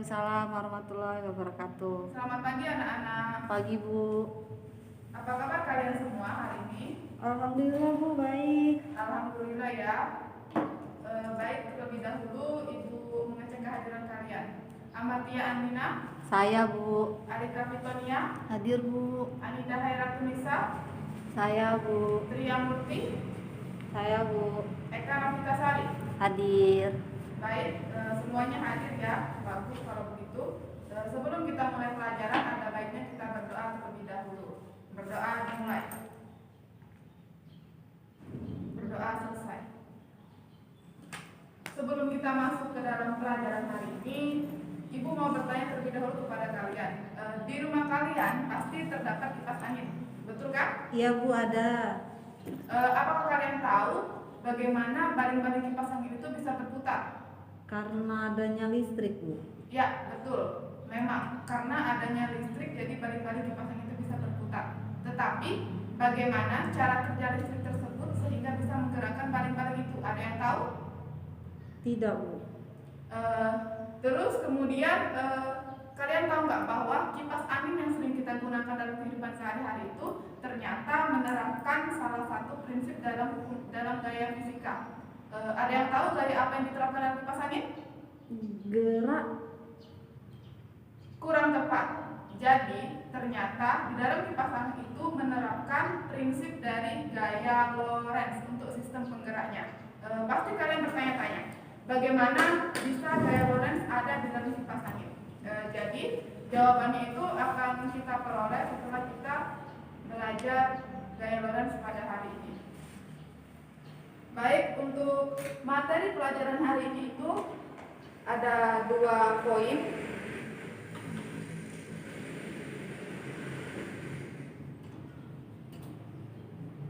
Waalaikumsalam warahmatullahi wabarakatuh. Selamat pagi anak-anak. Pagi Bu. Apa kabar kalian semua hari ini? Alhamdulillah Bu, baik. Alhamdulillah ya. Baik, terlebih dahulu Ibu mengecek kehadiran kalian. Amatia Andina. Saya Bu. Alika Fitonia. Hadir Bu. Anida Hairatunisa. Saya Bu. Tria Murti. Saya Bu. Eka Rafitasari. Hadir. Baik, semuanya hadir ya. Bagus kalau begitu. Sebelum kita mulai pelajaran, ada baiknya kita berdoa terlebih dahulu. Berdoa dimulai. Berdoa selesai. Sebelum kita masuk ke dalam pelajaran hari ini, Ibu mau bertanya terlebih dahulu kepada kalian. Di rumah kalian pasti terdapat kipas angin, betul kan? Iya Bu, ada. Apakah kalian tahu bagaimana baling-baling kipas angin itu bisa berputar? Karena adanya listrik Bu. Ya, betul. Memang karena adanya listrik jadi baling-baling kipas angin itu bisa berputar. Tetapi bagaimana cara kerja listrik tersebut sehingga bisa menggerakkan baling-baling itu? Ada yang tahu? Tidak Bu. Terus kemudian kalian tahu nggak bahwa kipas angin yang sering kita gunakan dalam kehidupan sehari-hari itu ternyata menerapkan salah satu prinsip dalam gaya fisika. Ada yang tahu gaya apa yang diterapkan dalam kipas angin? Gerak. Kurang tepat. Jadi ternyata di dalam kipas angin itu menerapkan prinsip dari gaya Lorentz untuk sistem penggeraknya. Pasti kalian bertanya-tanya, bagaimana bisa gaya Lorentz ada di dalam kipas angin? Jadi jawabannya itu akan kita peroleh setelah kita belajar gaya Lorentz pada hari ini. Baik, untuk materi pelajaran hari ini itu ada 2 poin.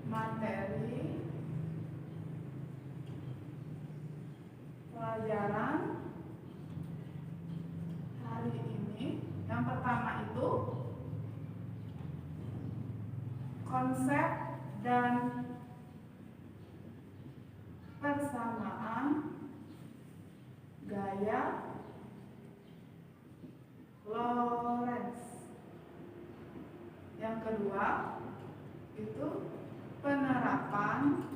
Materi pelajaran hari ini. Yang pertama itu konsep dan persamaan gaya Lorentz. Yang kedua itu penerapan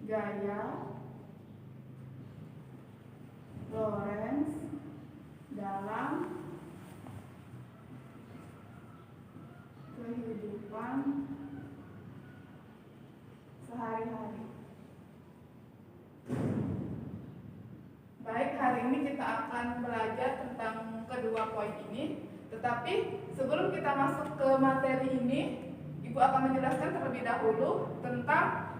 gaya Lorentz dalam kehidupan sehari-hari. Baik, hari ini kita akan belajar tentang kedua poin ini. Tetapi sebelum kita masuk ke materi ini, Ibu akan menjelaskan terlebih dahulu tentang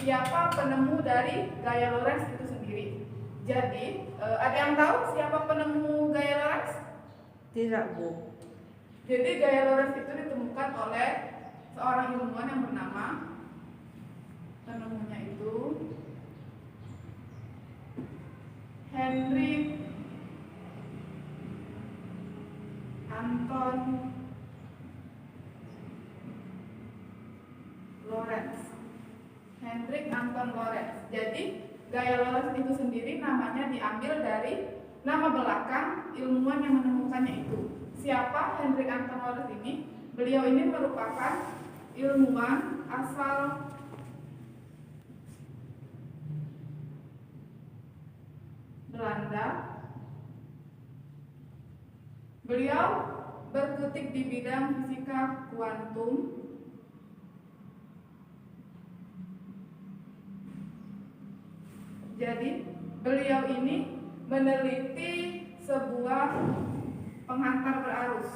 siapa penemu dari gaya Lorentz itu sendiri. Jadi, ada yang tahu siapa penemu gaya Lorentz? Tidak Bu. Jadi gaya Lorentz itu ditemukan oleh seorang ilmuwan yang bernama, penemunya itu Hendrik Anton Lorentz. Hendrik Anton Lorentz. Jadi gaya Lorentz itu sendiri namanya diambil dari nama belakang ilmuwan yang menemukannya itu. Siapa Hendrik Anton Lorentz ini? Beliau ini merupakan ilmuwan asal Belanda. Beliau berkutik di bidang fisika kuantum. Jadi beliau ini meneliti sebuah penghantar berarus.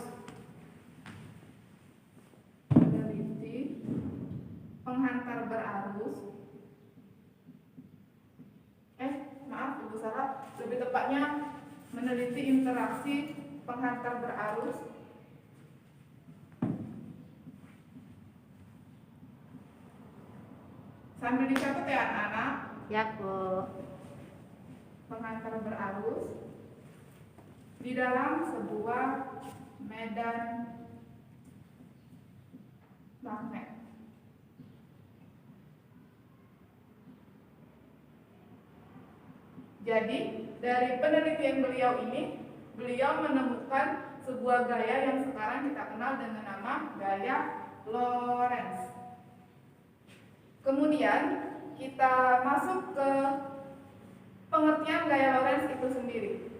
Meneliti penghantar berarus. Maaf, Ibu salah. Lebih tepatnya meneliti interaksi penghantar berarus sambil dicatat ya anak-anak. Ya Bu. Penghantar berarus di dalam sebuah medan magnet. Jadi dari penelitian beliau ini, beliau menemukan sebuah gaya yang sekarang kita kenal dengan nama gaya Lorentz. Kemudian kita masuk ke pengertian gaya Lorentz itu sendiri.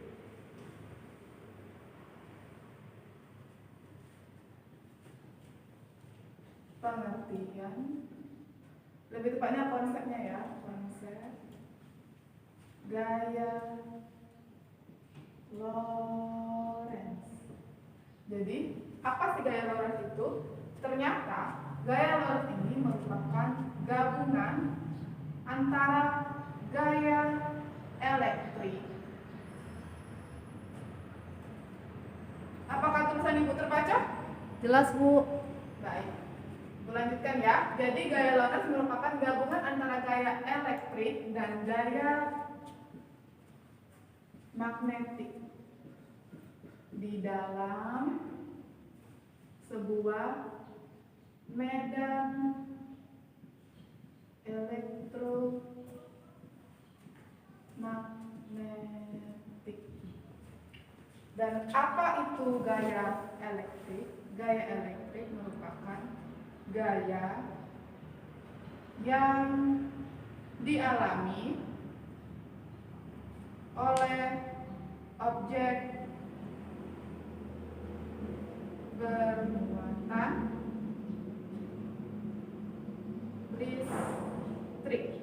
Pengertian, lebih tepatnya konsepnya ya, konsep gaya Lorentz. Jadi apa sih gaya Lorentz itu? Ternyata gaya Lorentz ini merupakan gabungan antara gaya elektrik. Apakah tulisan Ibu terbaca? Jelas, Bu. Baik, lanjutkan ya. Jadi gaya Lorentz merupakan gabungan antara gaya elektrik dan gaya magnetik di dalam sebuah medan elektromagnetik. Dan apa itu gaya elektrik? Gaya elektrik merupakan gaya yang dialami oleh objek bermuatan listrik.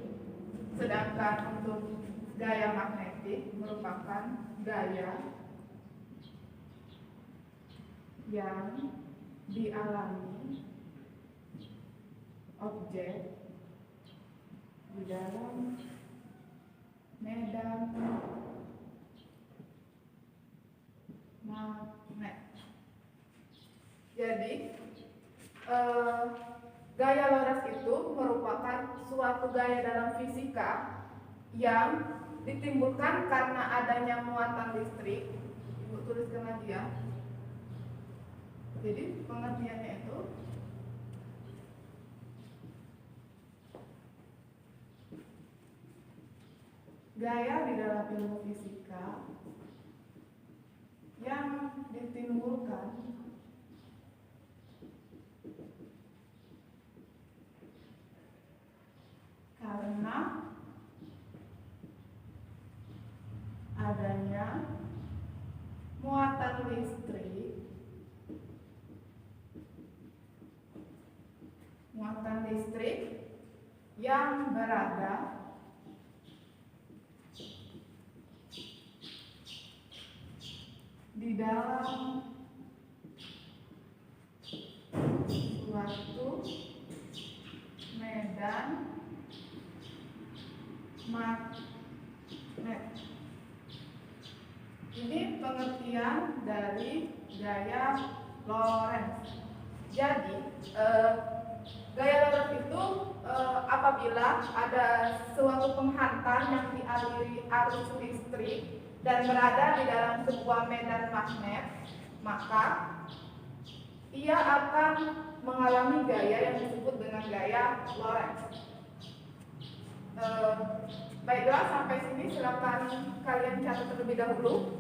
Sedangkan untuk gaya magnetik merupakan gaya yang dialami objek di dalam medan magnet. Jadi gaya Lorentz itu merupakan suatu gaya dalam fisika yang ditimbulkan karena adanya muatan listrik. Ibu tuliskan lagi ya. Jadi pengertiannya itu gaya di dalam ilmu fisika yang ditimbulkan karena adanya muatan listrik yang berada di dalam suatu medan magnet. Ini pengertian dari gaya Lorentz. Jadi gaya Lorentz itu apabila ada suatu penghantar yang dialiri arus listrik dan berada di dalam sebuah medan magnet, maka ia akan mengalami gaya yang disebut dengan gaya Lorentz. Baiklah, sampai sini silakan kalian catat terlebih dahulu.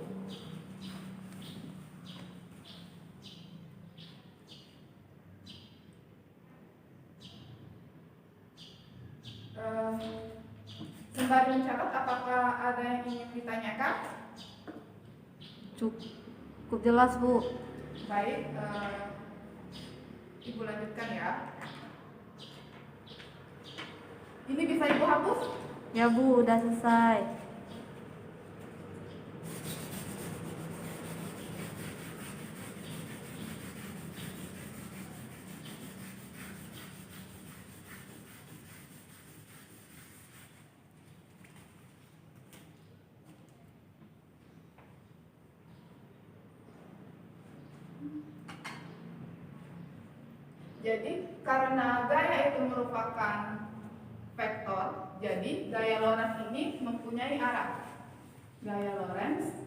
Sembari mencatat, apakah ada yang ingin ditanyakan? Cukup jelas, Bu. Baik, Ibu lanjutkan ya. Ini bisa Ibu hapus? Ya, Bu, udah selesai. Jadi karena gaya itu merupakan vektor, jadi gaya Lorentz ini mempunyai arah. Gaya Lorentz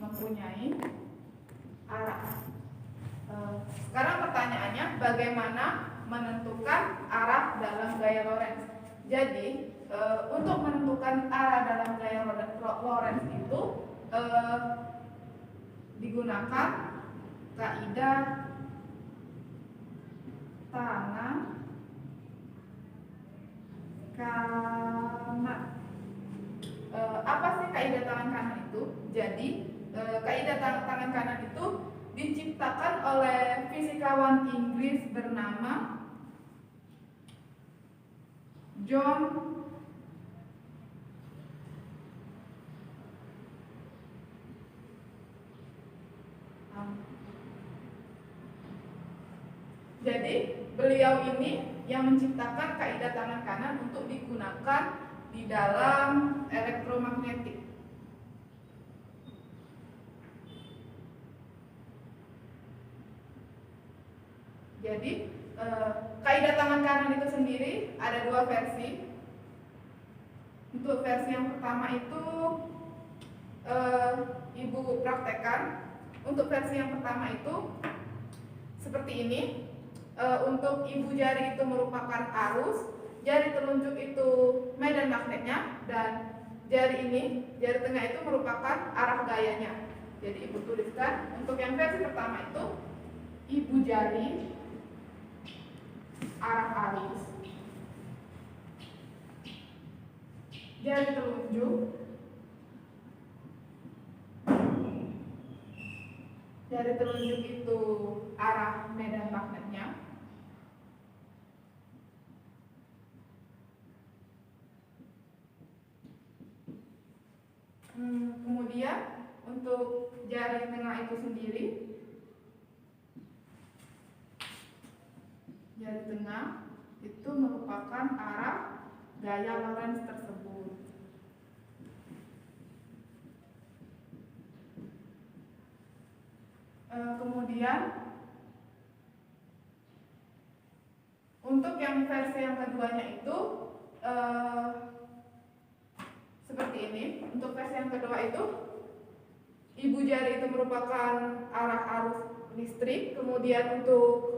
mempunyai arah. Sekarang pertanyaannya, bagaimana menentukan arah dalam gaya Lorentz? Jadi untuk menentukan arah dalam gaya Lorentz itu digunakan kaidah tangan kanan. Apa sih kaidah tangan kanan itu? Jadi kaidah tangan kanan itu diciptakan oleh fisikawan Inggris bernama John Jadi beliau ini yang menciptakan kaidah tangan kanan untuk digunakan di dalam elektromagnetik. Jadi kaidah tangan kanan itu sendiri ada dua versi. Untuk versi yang pertama itu Ibu praktekkan. Untuk versi yang pertama itu seperti ini. Untuk ibu jari itu merupakan arus, jari telunjuk itu medan magnetnya, dan jari ini, jari tengah itu merupakan arah gayanya. Jadi ibu tuliskan untuk yang versi pertama itu ibu jari arah arus, jari telunjuk itu arah medan magnetnya. Kemudian untuk jari tengah itu sendiri, jari tengah itu merupakan arah gaya Lorentz tersebut. Kemudian untuk yang versi yang keduanya itu seperti ini. Untuk versi yang kedua itu ibu jari itu merupakan arah arus listrik. Kemudian untuk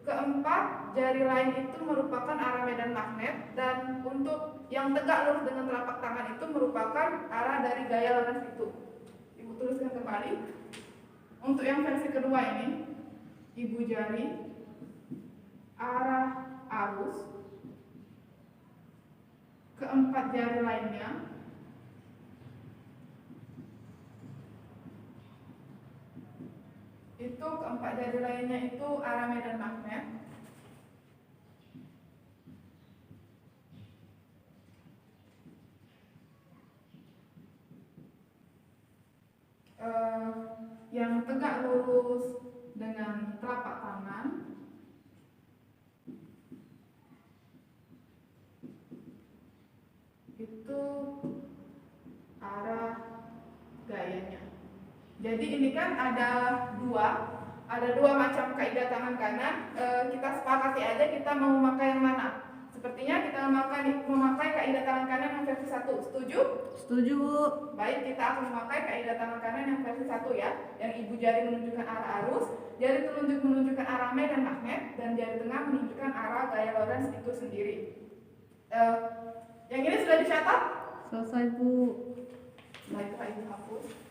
keempat jari lain itu merupakan arah medan magnet, dan untuk yang tegak lurus dengan telapak tangan itu merupakan arah dari gaya Lorentz itu. Ibu tuliskan kembali. Untuk yang versi kedua ini, ibu jari arah arus, keempat jari lainnya itu arah medan magnet. Yang tegak lurus dengan telapak tangan itu arah gayanya. Jadi ini kan ada dua macam kaidah tangan kanan. Kita sepakati aja kita mau memakai yang mana. Sepertinya kita memakai kaidah tangan kanan yang versi 1. Setuju? Setuju, Bu. Baik, kita akan memakai kaidah tangan kanan yang versi 1 ya. Yang ibu jari menunjukkan arah arus, jari telunjuk menunjukkan arah medan magnet, dan jari tengah menunjukkan arah gaya Lorentz itu sendiri. Yang ini sudah dicatat? Selesai, Bu. Baiklah, ibu hapus.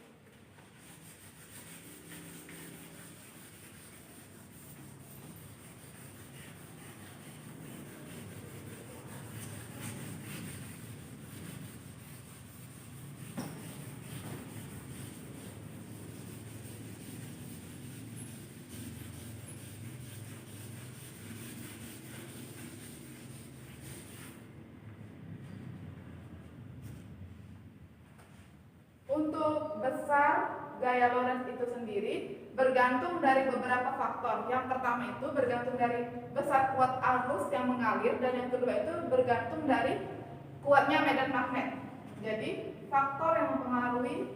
Untuk besar gaya Lorentz itu sendiri bergantung dari beberapa faktor. Yang pertama itu bergantung dari besar kuat arus yang mengalir, dan yang kedua itu bergantung dari kuatnya medan magnet. Jadi faktor yang mempengaruhi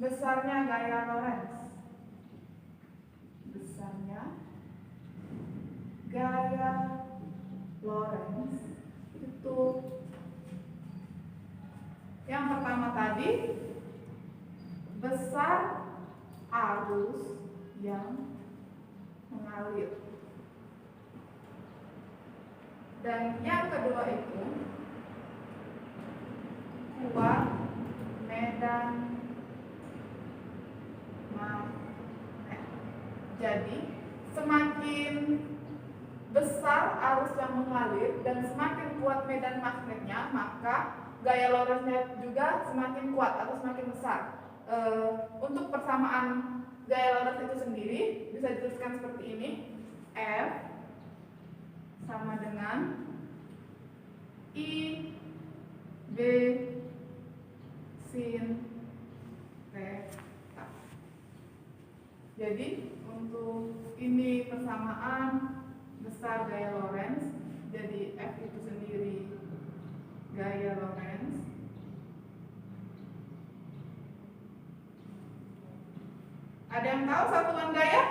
besarnya gaya Lorentz. Gaya Lorentz itu yang pertama tadi besar arus yang mengalir. Dan yang kedua itu kuat medan magnet. Jadi semakin besar arus yang mengalir dan semakin kuat medan magnetnya, maka gaya Lorentz-nya juga semakin kuat atau semakin besar. Untuk persamaan gaya Lorentz itu sendiri bisa dituliskan seperti ini: F sama dengan I B sin theta. Jadi untuk ini persamaan besar gaya Lorentz, jadi F itu sendiri gaya Lorentz. Ada yang tahu satuan gaya?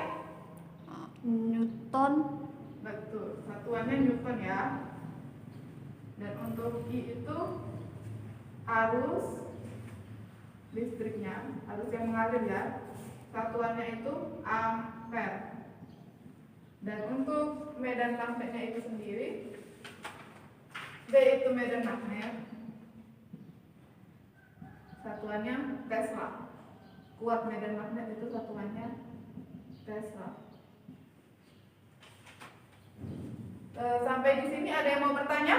Newton. Betul, satuannya Newton ya. Dan untuk I itu arus listriknya, arus yang mengalir ya. Satuannya itu ampere. Dan untuk medan magnetnya itu sendiri, B itu medan magnet, satuannya Tesla. Kuat medan magnet itu satuannya Tesla. Sampai di sini ada yang mau bertanya?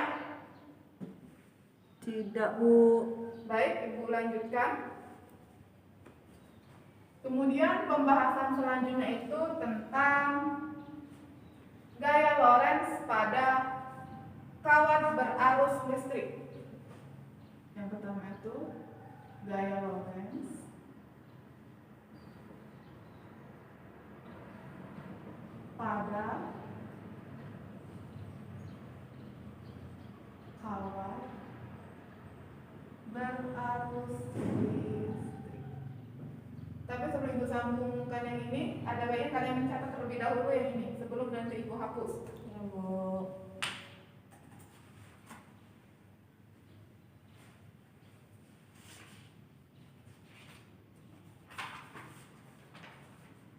Tidak, Bu. Baik, Ibu lanjutkan. Kemudian pembahasan selanjutnya itu tentang gaya Lorentz pada kawat berarus listrik. Yang pertama itu gaya Lorentz pada kawat berarus listrik. Tapi sebelum Ibu sambungkan yang ini, ada baiknya kalian mencatat terlebih dahulu yang ini sebelum nanti Ibu hapus. Ya, Bu.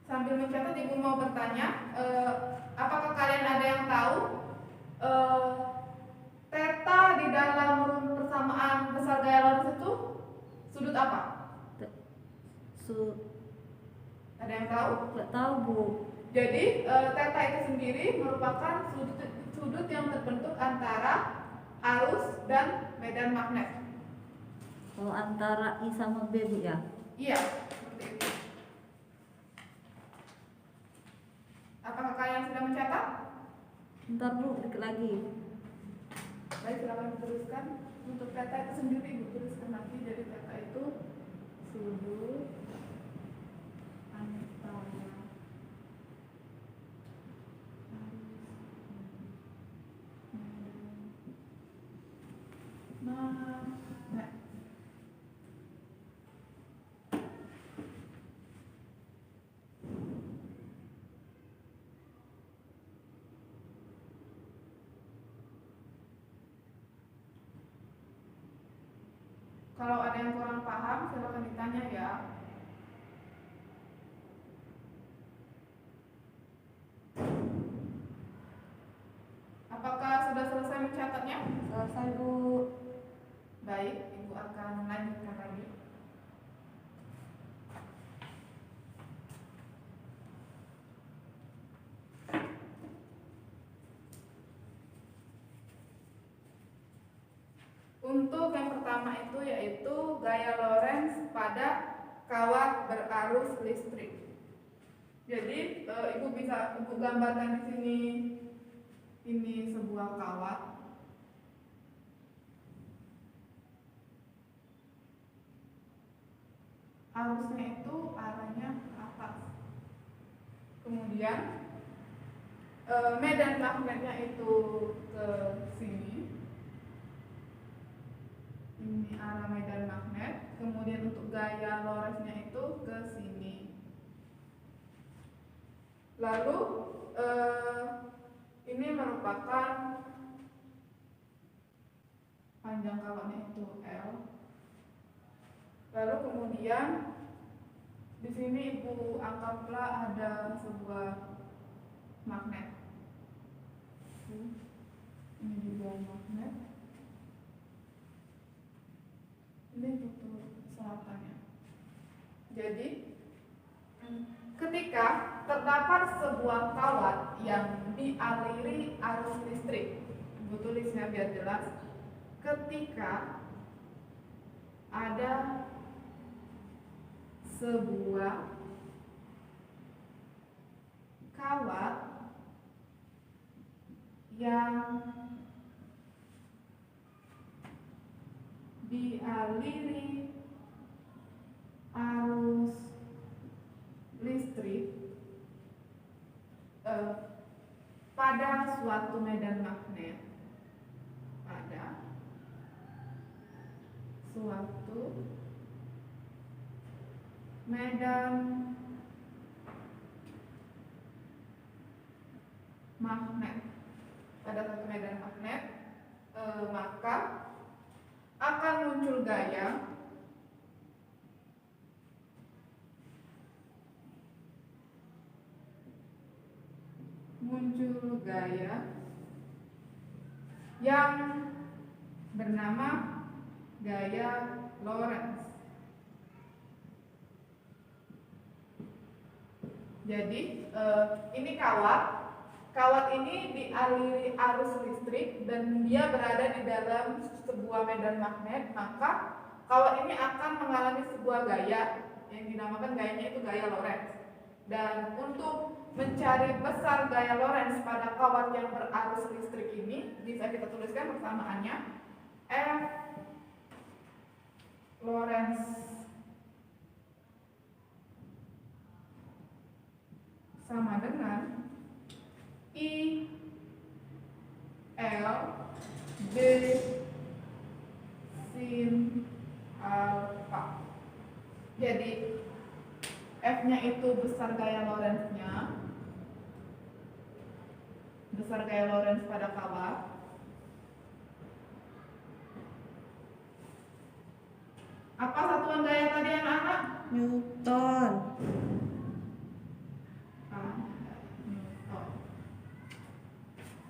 Sambil mencatat, Ibu mau bertanya, apakah kalian ada yang tahu theta di dalam rumus persamaan besar gaya Lorentz itu sudut apa? Ada yang tahu? Nggak tahu, Bu. Jadi theta itu sendiri merupakan sudut yang terbentuk antara arus dan medan magnet. Kalau antara I sama B, Bu ya? Iya, seperti itu. Apakah kalian sudah mencatat? Bentar, Bu, dikit lagi. Baik, silakan diteruskan. Untuk theta itu sendiri Ibu tuliskan nanti. Jadi theta itu sudut antara magnet. Kalau ada yang kurang paham, silakan ditanya ya. Apakah sudah selesai mencatatnya? Selesai, Bu. Baik, Ibu akan lanjutkan lagi. Untuk yang pertama itu yaitu gaya Lorentz pada kawat berarus listrik. Jadi Ibu bisa Ibu gambarkan di sini, ini sebuah kawat. Arusnya itu arahnya ke atas. Kemudian medan magnetnya itu ke sini. Ini arah medan magnet. Kemudian untuk gaya Lorentz-nya itu ke sini. Lalu ini merupakan panjang kawatnya itu L. Lalu kemudian Di sini Ibu anggaplah ada sebuah magnet. Ini juga magnet. Ini betul selatannya. Jadi ketika terdapat sebuah kawat yang dialiri arus listrik, Ibu tulisnya biar jelas. Ketika ada sebuah kawat yang dialiri arus listrik pada suatu medan magnet, pada suatu medan magnet, maka akan muncul gaya yang bernama gaya Lorentz. Jadi ini kawat ini dialiri arus listrik dan dia berada di dalam sebuah medan magnet, maka kawat ini akan mengalami sebuah gaya yang dinamakan gayanya itu gaya Lorentz. Dan untuk mencari besar gaya Lorentz pada kawat yang berarus listrik ini, bisa kita tuliskan persamaannya F Lorentz sama dengan I L B sin alfa. Jadi F-nya itu besar gaya Lorentz-nya, besar gaya Lorentz pada kawat. Apa satuan gaya tadi anak-anak? Newton. Newton.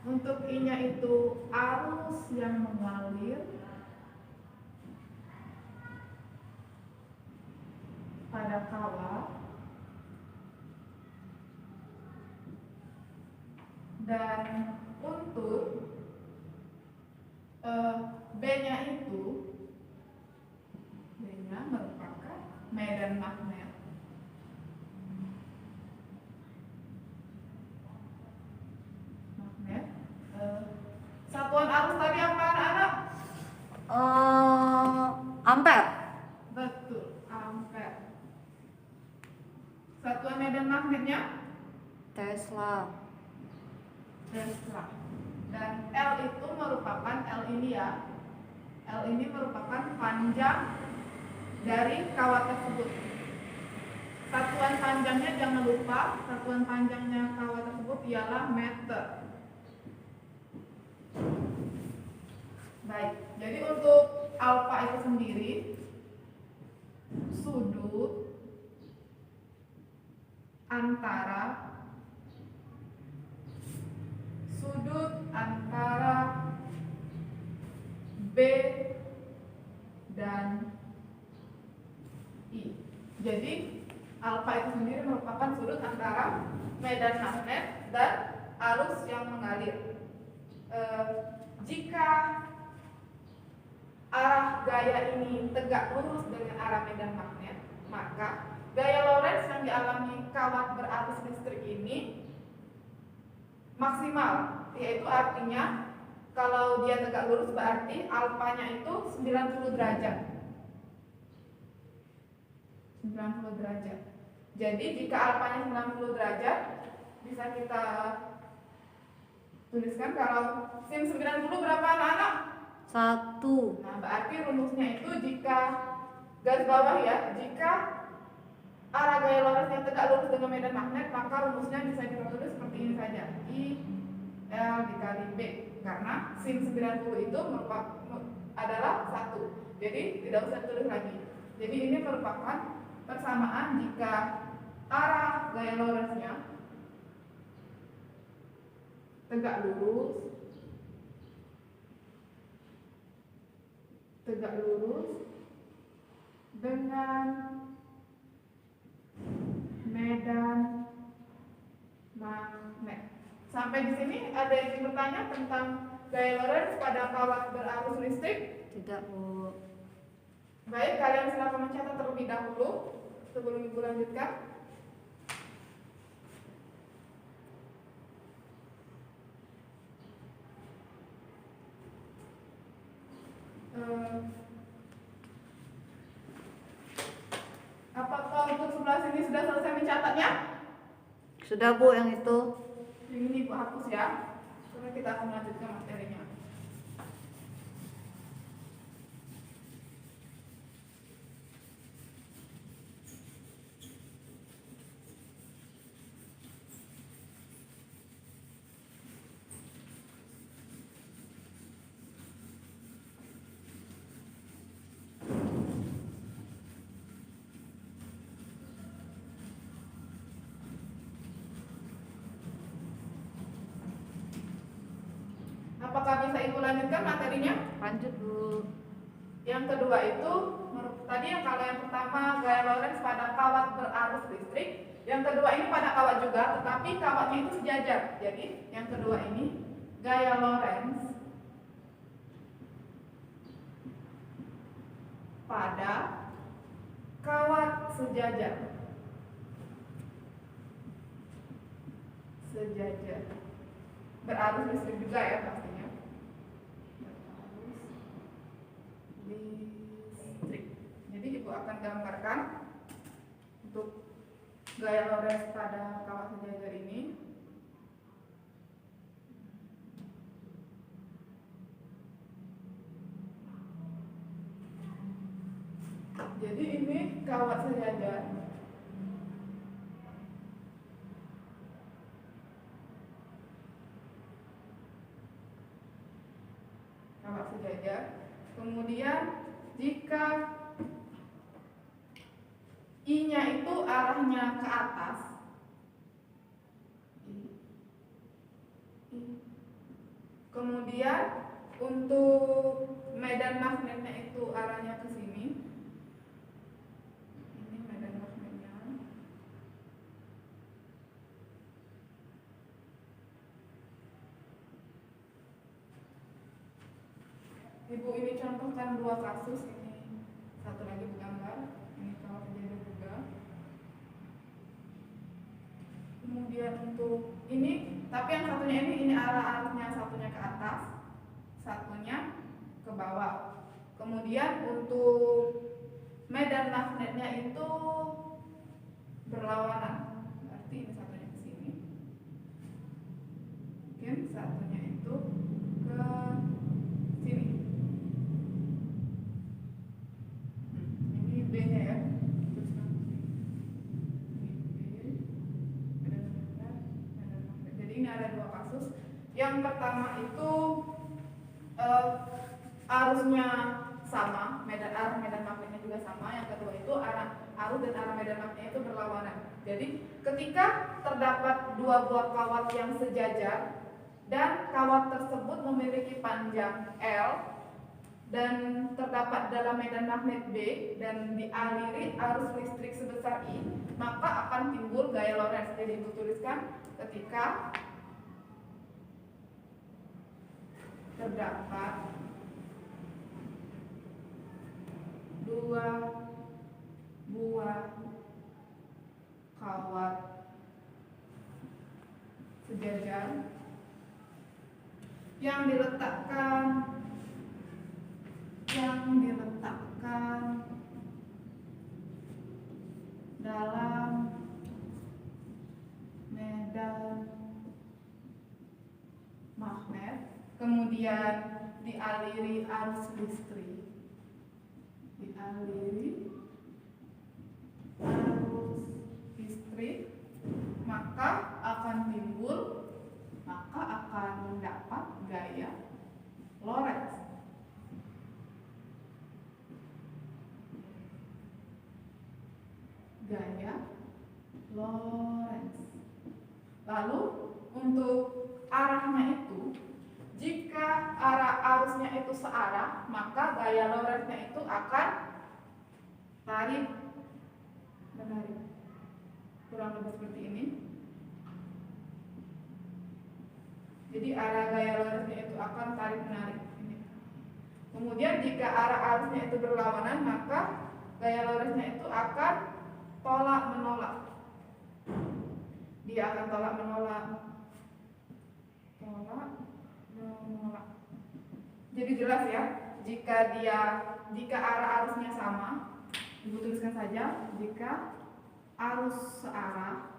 Untuk I-nya itu arus yang mengalir pada kawat. Dan untuk B-nya itu, B-nya merupakan medan magnet. Satuan arus tadi apa anak-anak? Ampere. Betul, ampere. Satuan medan magnetnya? Tesla. Dan L itu merupakan L ini merupakan panjang dari kawat tersebut. Satuan panjangnya jangan lupa, satuan panjangnya kawat tersebut ialah meter. Baik, jadi untuk alfa itu sendiri sudut antara B dan I. Jadi alfa itu sendiri merupakan sudut antara medan magnet dan arus yang mengalir. Jika arah gaya ini tegak lurus dengan arah medan magnet, maka gaya Lorentz yang dialami kawat berarus listrik ini maksimal, yaitu artinya kalau dia tegak lurus berarti alfanya itu 90 derajat. 90 derajat. Jadi jika alfanya 90 derajat, bisa kita tuliskan kalau sin 90 berapa anak-anak? 1. Nah, berarti rumusnya itu jika garis bawah ya, jika arah gaya Lorentz yang tegak lurus dengan medan magnet, maka rumusnya bisa kita tulis seperti ini saja, I L dikali B, karena sin 90 itu adalah 1, jadi tidak usah tulis lagi. Jadi ini merupakan persamaan jika arah gaya Lorentz-nya tegak lurus dengan medan magnet. Sampai di sini ada yang ingin bertanya tentang gaya Lorentz pada kawat berarus listrik? Tidak, Bu. Baik, kalian silakan mencatat terlebih dahulu sebelum Ibu lanjutkan. Apakah untuk sebelah sini sudah selesai mencatatnya? Sudah, Bu, yang itu. Yang ini Ibu hapus ya, karena kita akan melanjutkan materinya. Apakah bisa Ibu lanjutkan materinya? Lanjut, Bu. Yang kedua itu, tadi kalau yang pertama gaya Lorentz pada kawat berarus listrik, yang kedua ini pada kawat juga, tetapi kawatnya itu sejajar. Jadi yang kedua ini gaya Lorentz pada kawat sejajar. Berarus listrik juga ya pastinya. Berarus listrik. Jadi Ibu akan gambarkan untuk gaya Lorentz pada kawat sejajar ini. Jadi ini kawat sejajar. Kawat sejajar. Kemudian jika I-nya itu arahnya ke atas, kemudian untuk medan magnetnya itu arahnya ke sini. Ini medan magnetnya. Ibu ini contohkan dua kasus, ini satu lagi gambar, ini kawat sejajar juga. Kemudian untuk ini, tapi yang satunya ini arahnya satunya ke atas, satunya ke bawah. Kemudian untuk medan magnetnya itu berlawanan, berarti ini satunya ke sini, mungkin satunya itu ke sini. Ini B-nya ya. Jadi ini ada dua kasus. Yang pertama itu arusnya sama, arah medan magnetnya juga sama. Yang kedua itu arus dan arah medan magnetnya itu berlawanan. Jadi ketika terdapat dua buah kawat yang sejajar dan kawat tersebut memiliki panjang L dan terdapat dalam medan magnet B dan dialiri arus listrik sebesar I, maka akan timbul gaya Lorentz. Jadi Ibu tuliskan ketika terdapat dua buah kawat sejajar yang diletakkan dalam medan magnet, kemudian dialiri arus listrik, maka akan mendapat gaya Lorentz. Lorentz. Lalu untuk arahnya itu, jika arah arusnya itu searah, maka gaya Lorentz-nya itu akan tarik menarik. Kurang lebih seperti ini. Jadi arah gaya Lorentz-nya itu akan tarik menarik. Ini. Kemudian jika arah arusnya itu berlawanan, maka gaya Lorentz-nya itu akan tolak menolak. Dia akan tolak menolak. Jadi jelas ya, jika arah arusnya sama, ibu tuliskan saja, jika arus searah,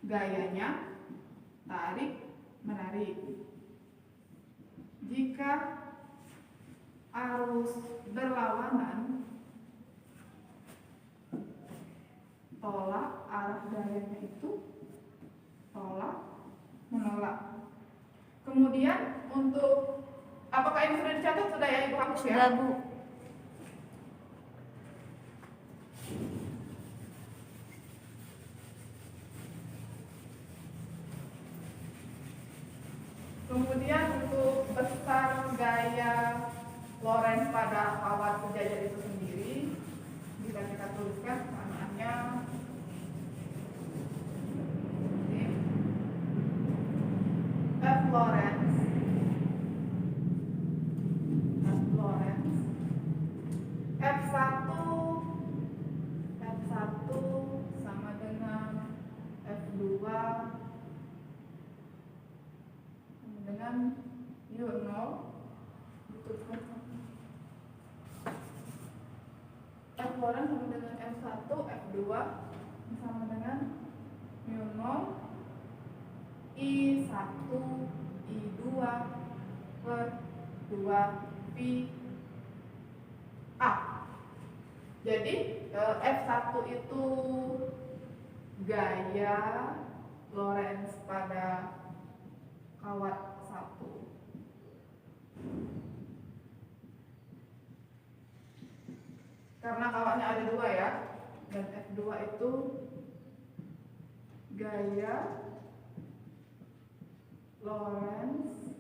gayanya tarik menarik. Jika arus berlawanan, tolak arah gayanya itu tolak menolak. Kemudian untuk, apakah ini sudah dicatat? Sudah ya Ibu hapus ya? Sudah, Bu. Kemudian untuk besar gaya Lorentz pada kawat sejajar itu sendiri, bisa kita tuliskan samaannya. F Lorentz F1 sama dengan F2 sama dengan U0. F Lorentz sama dengan F1, F2 sama dengan U0, I1, I2 per 2 pi A. Jadi F1 itu gaya Lorentz pada kawat 1. Karena kawatnya ada 2 ya. Dan F2 itu gaya Lorentz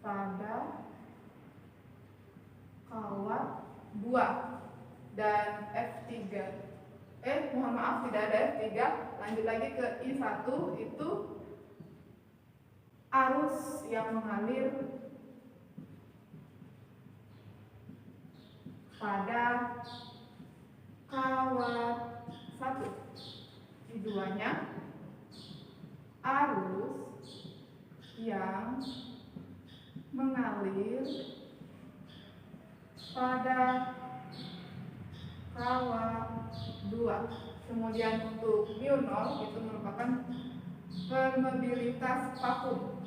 pada kawat 2. Dan F3, mohon maaf tidak ada F3, lanjut lagi ke I1, itu arus yang mengalir pada kawat 1. I2-nya arus yang mengalir pada kawat 2. Kemudian untuk mu0 itu merupakan permeabilitas vakum.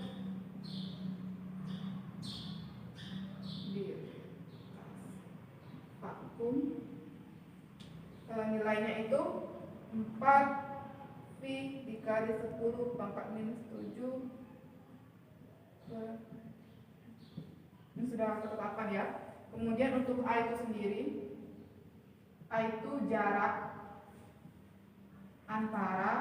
Nilainya itu 4 pi dikali 10 pangkat minus 7. Ini sudah ketetapan ya. Kemudian untuk A itu sendiri, A itu jarak antara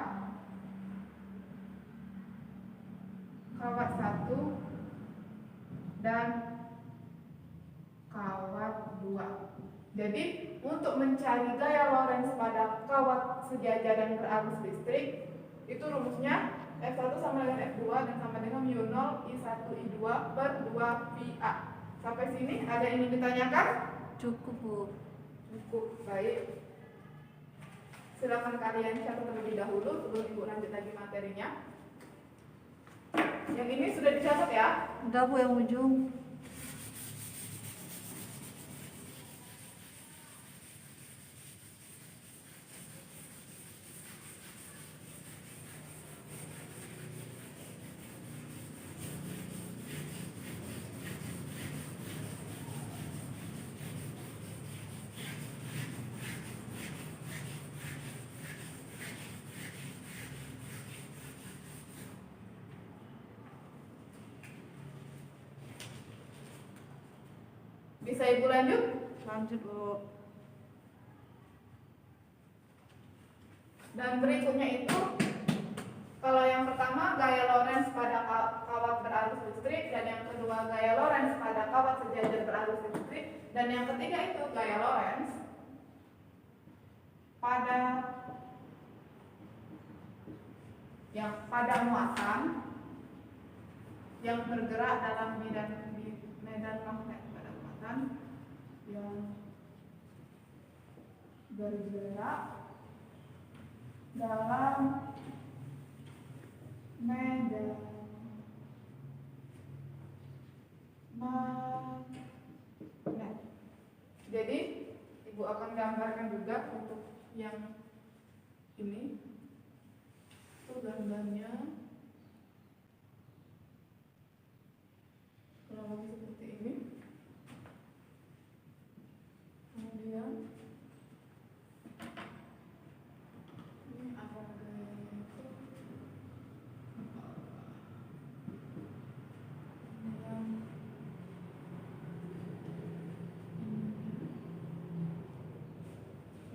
kawat 1 dan kawat 2. Jadi untuk mencari gaya Lorentz pada kawat sejajar yang berarus listrik, itu rumusnya F1 sama dengan F2 dan sama dengan mu0 I1 I2 per 2 pi A. Sampai sini ada yang ingin ditanyakan? Cukup, Bu. Cukup, baik. Silakan kalian catat terlebih dahulu sebelum Ibu lanjut lagi materinya. Yang ini sudah dicatat ya? Udah, Bu, yang ujung. Bisa Ibu lanjut? Lanjut, Bu. Dan berikutnya itu, kalau yang pertama gaya Lorentz pada kawat berarus listrik, dan yang kedua gaya Lorentz pada kawat sejajar berarus listrik, dan yang ketiga itu gaya Lorentz pada muatan yang bergerak dalam medan magnet, pada muatan yang bergerak dalam medan magnet. Jadi Ibu akan gambarkan juga untuk yang ini. Itu gambarnya kurang lebih seperti ini. Kemudian ini apa gayanya itu?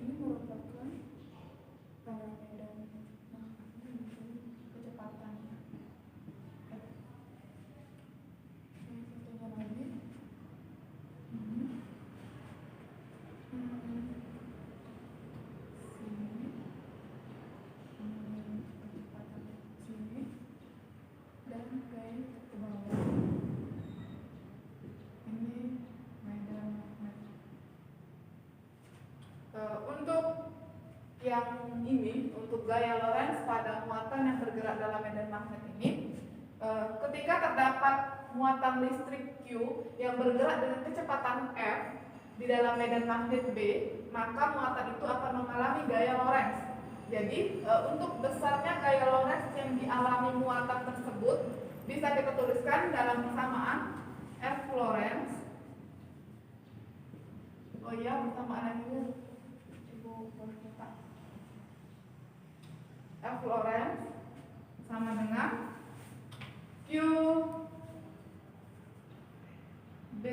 Ini merupakan parameter kecepatannya. Yang satunya lagi. Sini. Kecepatan sini. Dan kayak ke bawah. Ini medan magnet. Untuk yang ini, untuk gaya Lorentz pada muatan yang bergerak dalam medan magnet ini, ketika terdapat muatan listrik Q yang bergerak dengan kecepatan F di dalam medan magnet B, maka muatan itu akan mengalami gaya Lorentz. Jadi untuk besarnya gaya Lorentz yang dialami muatan tersebut bisa kita tuliskan dalam persamaan F Lorentz. Oh iya, persamaan ini Ibu boleh minta. F Lorentz sama dengan Q B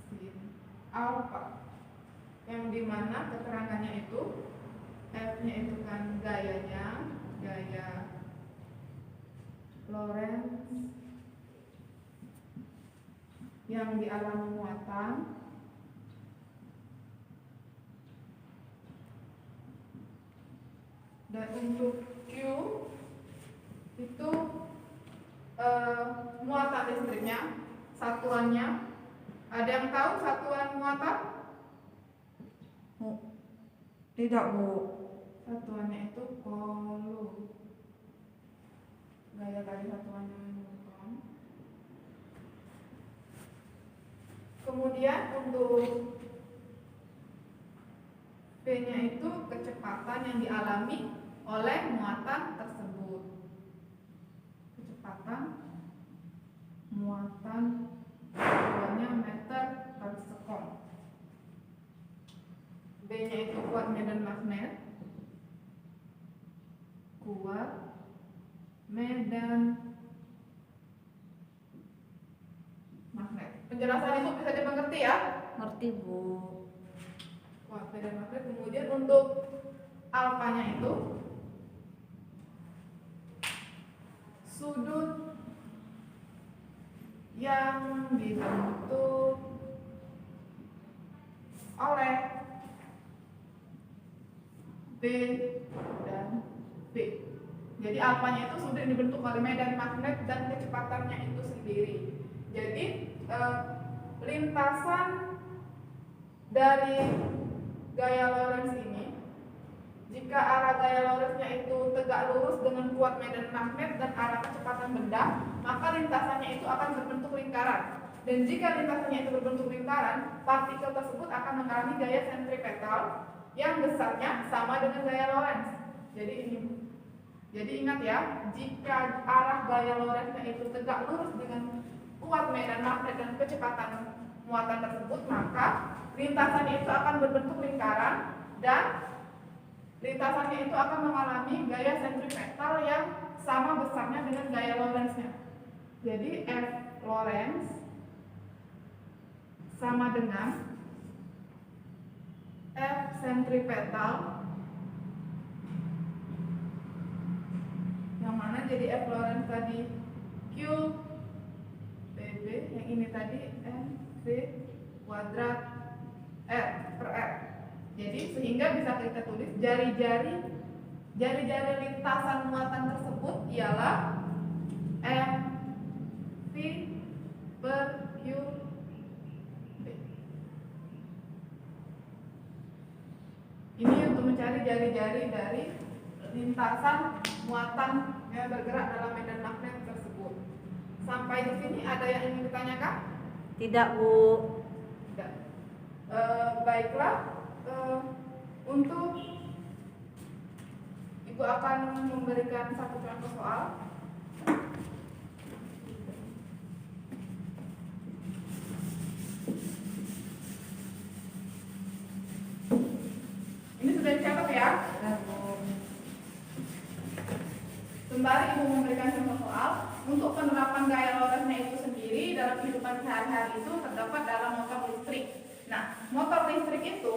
sin alpha, yang dimana keterangannya itu F-nya itu kan gayanya, gaya Lorentz yang dialami muatan dan untuk Q itu muatan listriknya, satuannya. Ada yang tahu satuan muatan? Tidak, Bu. Satuannya itu coulomb. Gaya dari satuannya bukan. Kemudian untuk V-nya itu kecepatan yang dialami oleh muatan tersebut. Kecepatan muatan satuannya meter per sekon. B-nya itu kuat medan magnet. Kuat medan magnet. Penjelasan itu bisa dimengerti ya? Ngerti, Bu. Kuat medan magnet. Kemudian untuk alfanya itu sudut yang dibentuk oleh B dan B. Jadi alfanya itu sudah dibentuk oleh medan magnet dan kecepatannya itu sendiri. Jadi lintasan dari gaya Lorentz ini, jika arah gaya Lorentz-nya itu tegak lurus dengan kuat medan magnet dan arah kecepatan benda, maka lintasannya itu akan berbentuk lingkaran. Dan jika lintasannya itu berbentuk lingkaran, partikel tersebut akan mengalami gaya sentripetal yang besarnya sama dengan gaya Lorentz. Jadi ini. Jadi ingat ya, jika arah gaya Lorentz-nya itu tegak lurus dengan kuat medan magnet dan kecepatan muatan tersebut, maka lintasannya itu akan berbentuk lingkaran dan lintasannya itu akan mengalami gaya sentripetal yang sama besarnya dengan gaya Lorentz-nya. Jadi F Lorentz sama dengan F sentripetal jadi F Lorentz tadi Q PB, yang ini tadi MV kuadrat R per R. Jadi sehingga bisa kita tulis jari-jari lintasan muatan tersebut ialah MV per Q B. Ini untuk mencari jari-jari dari lintasan muatan yang bergerak dalam medan magnet tersebut. Sampai di sini ada yang ingin ditanyakan? Tidak, Bu. Tidak. Baiklah, untuk Ibu akan memberikan satu contoh soal. Ini sudah dicatat ya? Sembari Ibu memberikan contoh soal, untuk penerapan gaya Lorentz-nya itu sendiri dalam kehidupan sehari-hari itu terdapat dalam motor listrik. Nah, motor listrik itu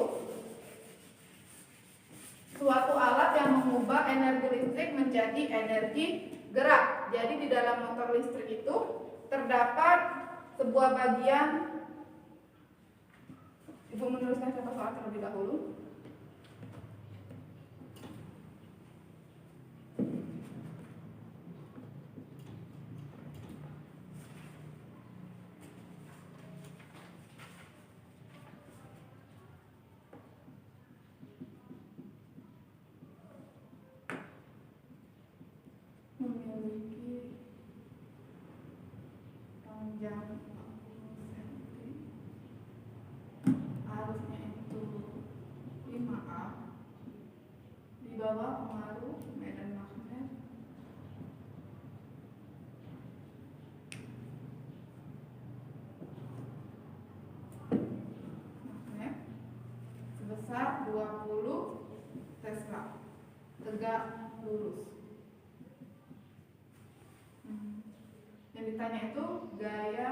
suatu alat yang mengubah energi listrik menjadi energi gerak. Jadi di dalam motor listrik itu terdapat sebuah bagian. Ibu menuliskan contoh soal terlebih dahulu. Memiliki panjang 40 cm, arusnya itu 5A, di bawah pengaruh medan magnet sebesar 20 Tesla, tegak lurus. Yang ditanya itu gaya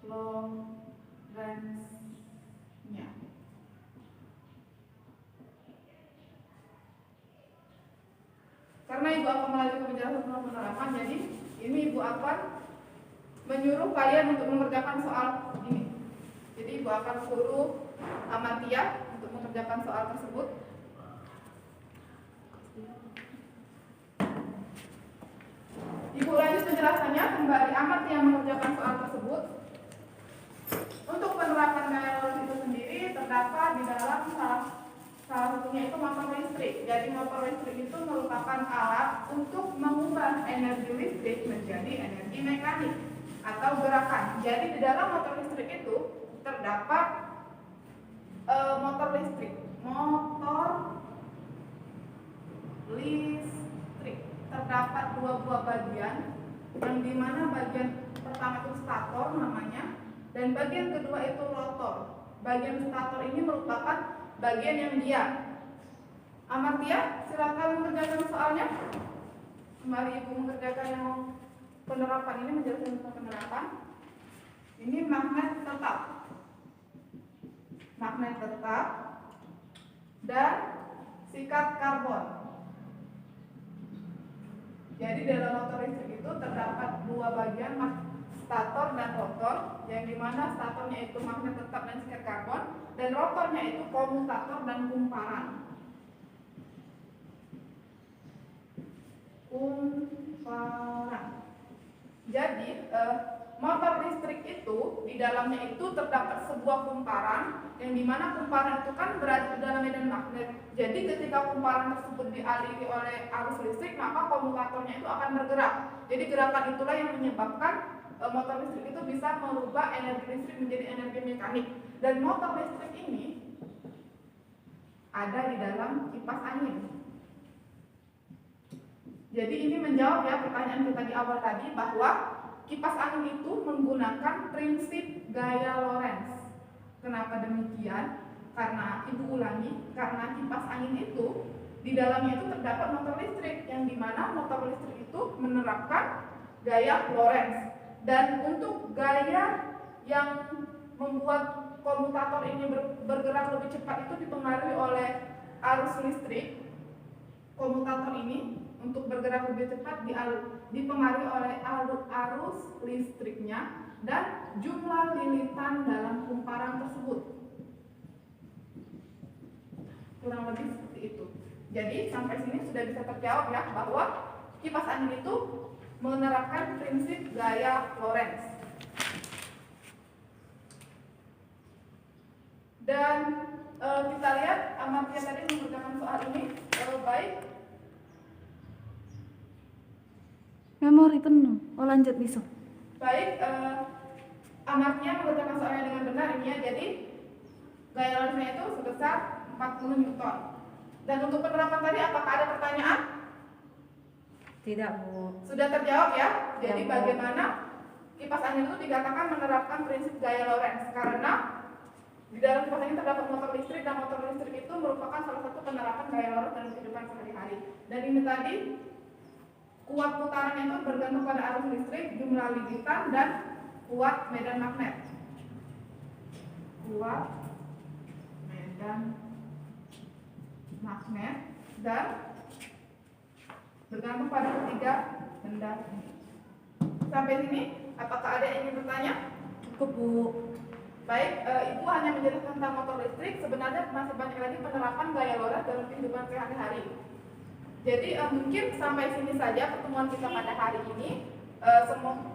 Lorentz-nya. Karena Ibu akan melanjutkan penjelasan tentang penerapan, jadi ini Ibu akan menyuruh kalian untuk mengerjakan soal ini. Jadi Ibu akan suruh Amatia untuk mengerjakan soal tersebut. Ibu lanjut penjelasannya kembali. Amat yang mengerjakan soal tersebut. Untuk penerapan gaya Lorentz itu sendiri terdapat di dalam salah satunya itu motor listrik. Jadi motor listrik itu merupakan alat untuk mengubah energi listrik menjadi energi mekanik atau gerakan. Jadi di dalam motor listrik itu terdapat motor listrik. Terdapat dua buah bagian, yang dimana bagian pertama itu stator namanya, dan bagian kedua itu rotor. Bagian stator ini merupakan bagian yang diam. Amartia, silakan mengerjakan soalnya. Kembali Ibu mengerjakan yang penerapan ini, menjelaskan tentang penerapan. Ini magnet tetap. Magnet tetap dan sikat karbon. Jadi dalam motor listrik itu terdapat dua bagian, stator dan rotor, yang dimana statornya itu magnet tetap dan sikat karbon, dan rotornya itu komutator dan kumparan. Jadi motor listrik itu di dalamnya itu terdapat sebuah kumparan, yang dimana kumparan itu kan berada di dalam medan magnet. Jadi ketika kumparan tersebut dialiri oleh arus listrik, maka komutatornya itu akan bergerak. Jadi gerakan itulah yang menyebabkan motor listrik itu bisa merubah energi listrik menjadi energi mekanik. Dan motor listrik ini ada di dalam kipas angin. Jadi ini menjawab ya pertanyaan kita di awal tadi, bahwa kipas angin itu menggunakan prinsip gaya Lorentz. Kenapa demikian? Karena Ibu ulangi, karena kipas angin itu di dalamnya itu terdapat motor listrik, yang dimana motor listrik itu menerapkan gaya Lorentz. Dan untuk gaya yang membuat komutator ini bergerak lebih cepat itu dipengaruhi oleh arus listrik. komutator ini untuk bergerak lebih cepat dipengaruhi oleh arus listriknya dan jumlah lilitan dalam kumparan tersebut. Kurang lebih seperti itu. Jadi sampai sini sudah bisa terjawab ya bahwa kipas angin itu menerapkan prinsip gaya Lorentz. Dan kita lihat Amartya tadi mengerjakan soal ini baik. Memori penuh. Oh, lanjut besok. Baik, Amartya mengerjakan soalnya dengan benar ini ya. Jadi gaya Lorentz itu sebesar 40 Newton. Dan untuk penerapan tadi apakah ada pertanyaan? Tidak, Bu. Sudah terjawab ya. Jadi Ya, Bu. bagaimana kipas angin itu dikatakan menerapkan prinsip gaya Lorentz karena di dalam kipas angin terdapat motor listrik dan motor listrik itu merupakan salah satu penerapan gaya Lorentz dalam kehidupan sehari-hari. Dan ini tadi kuat putaran itu bergantung pada arus listrik, jumlah lilitan dan kuat medan magnet. Kuat medan magnet dan bergantung pada ketiga benda ini. Sampai sini, apakah ada yang ingin bertanya? Cukup, Bu. Baik, Ibu hanya menjelaskan tentang motor listrik. Sebenarnya masih banyak lagi penerapan gaya Lorentz dalam kehidupan sehari-hari. Jadi mungkin sampai sini saja pertemuan kita pada hari ini.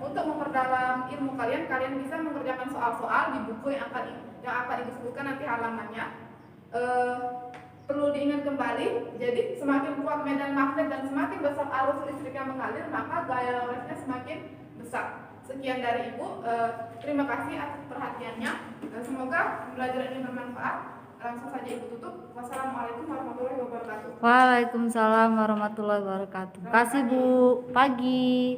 Untuk memperdalam ilmu kalian bisa mengerjakan soal-soal di buku yang akan Ibu sebutkan nanti halamannya. Perlu diingat kembali, jadi semakin kuat medan magnet dan semakin besar arus listrik yang mengalir, maka gaya Lorentz-nya semakin besar. Sekian dari Ibu, terima kasih atas perhatiannya. Semoga pembelajaran ini bermanfaat. Langsung saja Ibu tutup. Wassalamualaikum warahmatullahi wabarakatuh. Waalaikumsalam warahmatullahi wabarakatuh. Kasih, Bu. Pagi.